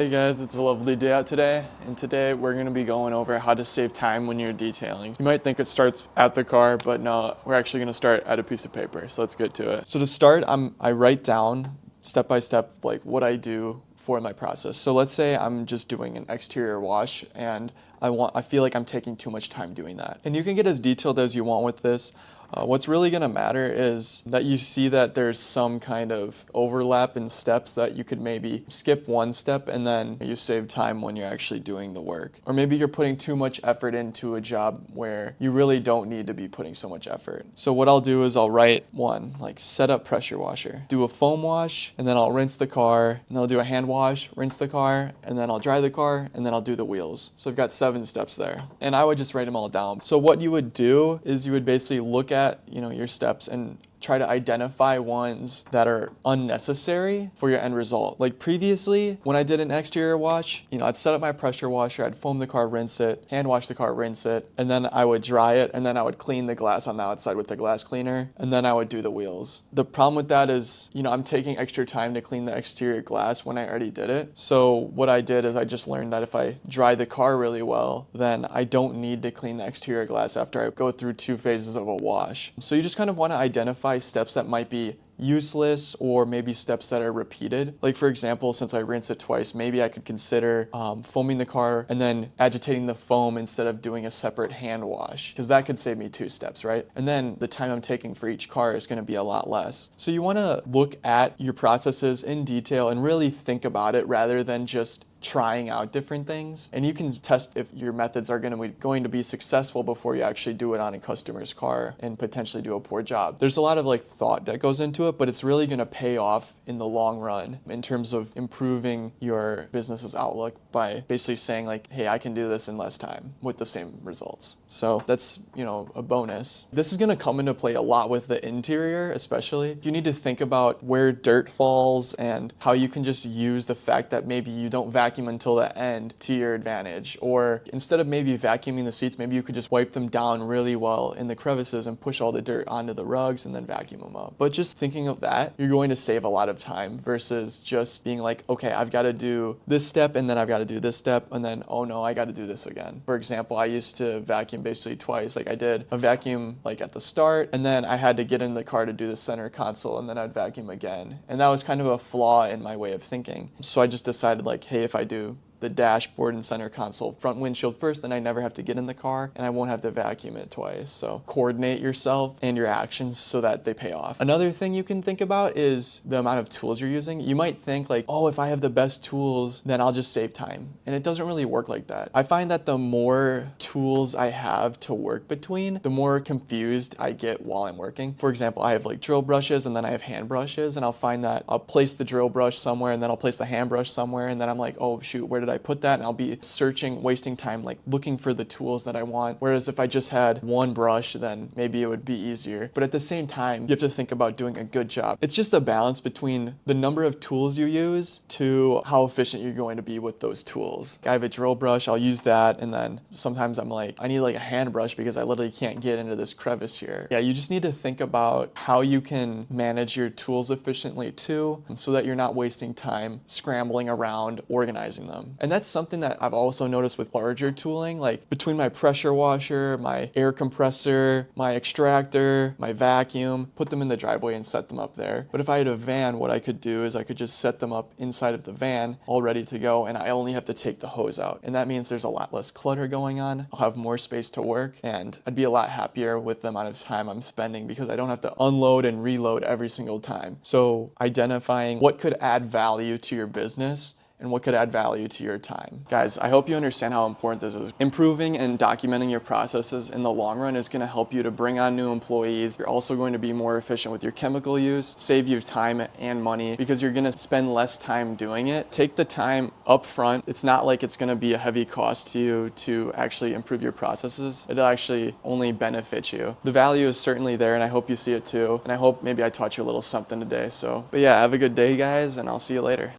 Hey guys, it's a lovely day out today, and today we're going to be going over how to save time when you're detailing. You might think it starts at the car, but no, we're actually going to start at a piece of paper, so let's get to it. So to start, I write down step by step like what I do for my process. So let's say I'm just doing an exterior wash and I feel like I'm taking too much time doing that. And you can get as detailed as you want with this. What's really going to matter is that you see that there's some kind of overlap in steps that you could maybe skip one step and then you save time when you're actually doing the work. Or maybe you're putting too much effort into a job where you really don't need to be putting so much effort. So what I'll do is I'll write one, like set up pressure washer, do a foam wash, and then I'll rinse the car, and then I'll do a hand wash, rinse the car, and then I'll dry the car, and then I'll do the wheels. So I've got 7 steps there. And I would just write them all down. So what you would do is you would basically look at your steps and try to identify ones that are unnecessary for your end result. Like previously, when I did an exterior wash, I'd set up my pressure washer, I'd foam the car, rinse it, hand wash the car, rinse it, and then I would dry it, and then I would clean the glass on the outside with the glass cleaner, and then I would do the wheels. The problem with that is, I'm taking extra time to clean the exterior glass when I already did it. So what I did is I just learned that if I dry the car really well, then I don't need to clean the exterior glass after I go through 2 phases of a wash. So you just kind of want to identify steps that might be useless or maybe steps that are repeated. Like for example, since I rinse it twice, maybe I could consider foaming the car and then agitating the foam instead of doing a separate hand wash, because that could save me 2 steps, right? And then the time I'm taking for each car is going to be a lot less. So you want to look at your processes in detail and really think about it rather than just trying out different things. And you can test if your methods are going to be successful before you actually do it on a customer's car and potentially do a poor job. There's a lot of thought that goes into it, but it's really going to pay off in the long run in terms of improving your business's outlook by basically saying hey, I can do this in less time with the same results. So that's, a bonus. This is going to come into play a lot with the interior, especially. You need to think about where dirt falls and how you can just use the fact that maybe you don't vacuum until the end to your advantage. Or instead of maybe vacuuming the seats, maybe you could just wipe them down really well in the crevices and push all the dirt onto the rugs and then vacuum them up. But just thinking of that, you're going to save a lot of time versus just being like, okay, I've got to do this step and then I've got to do this step and then, oh no, I got to do this again. For example, I used to vacuum basically twice. I did a vacuum at the start and then I had to get in the car to do the center console and then I'd vacuum again. And that was kind of a flaw in my way of thinking. So I just decided hey, if I do the dashboard and center console front windshield first, then I never have to get in the car and I won't have to vacuum it twice. So coordinate yourself and your actions so that they pay off. Another thing you can think about is the amount of tools you're using. You might think oh, if I have the best tools, then I'll just save time. And it doesn't really work like that. I find that the more tools I have to work between, the more confused I get while I'm working. For example, I have drill brushes and then I have hand brushes, and I'll find that I'll place the drill brush somewhere and then I'll place the hand brush somewhere, and then I'm like, oh shoot, where did I put that? And I'll be searching, wasting time looking for the tools that I want. Whereas if I just had one brush, then maybe it would be easier. But at the same time, you have to think about doing a good job. It's just a balance between the number of tools you use to how efficient you're going to be with those tools. I have a drill brush, I'll use that, and then sometimes I'm I need a hand brush because I literally can't get into this crevice here. Yeah, you just need to think about how you can manage your tools efficiently too, so that you're not wasting time scrambling around organizing them. And that's something that I've also noticed with larger tooling, between my pressure washer, my air compressor, my extractor, my vacuum, put them in the driveway and set them up there. But if I had a van, what I could do is I could just set them up inside of the van all ready to go, and I only have to take the hose out. And that means there's a lot less clutter going on. I'll have more space to work, and I'd be a lot happier with the amount of time I'm spending because I don't have to unload and reload every single time. So identifying what could add value to your business and what could add value to your time. Guys, I hope you understand how important this is. Improving and documenting your processes in the long run is gonna help you to bring on new employees. You're also going to be more efficient with your chemical use, save you time and money because you're gonna spend less time doing it. Take the time up front. It's not like it's gonna be a heavy cost to you to actually improve your processes. It'll actually only benefit you. The value is certainly there, and I hope you see it too. And I hope maybe I taught you a little something today. But yeah, have a good day, guys, and I'll see you later.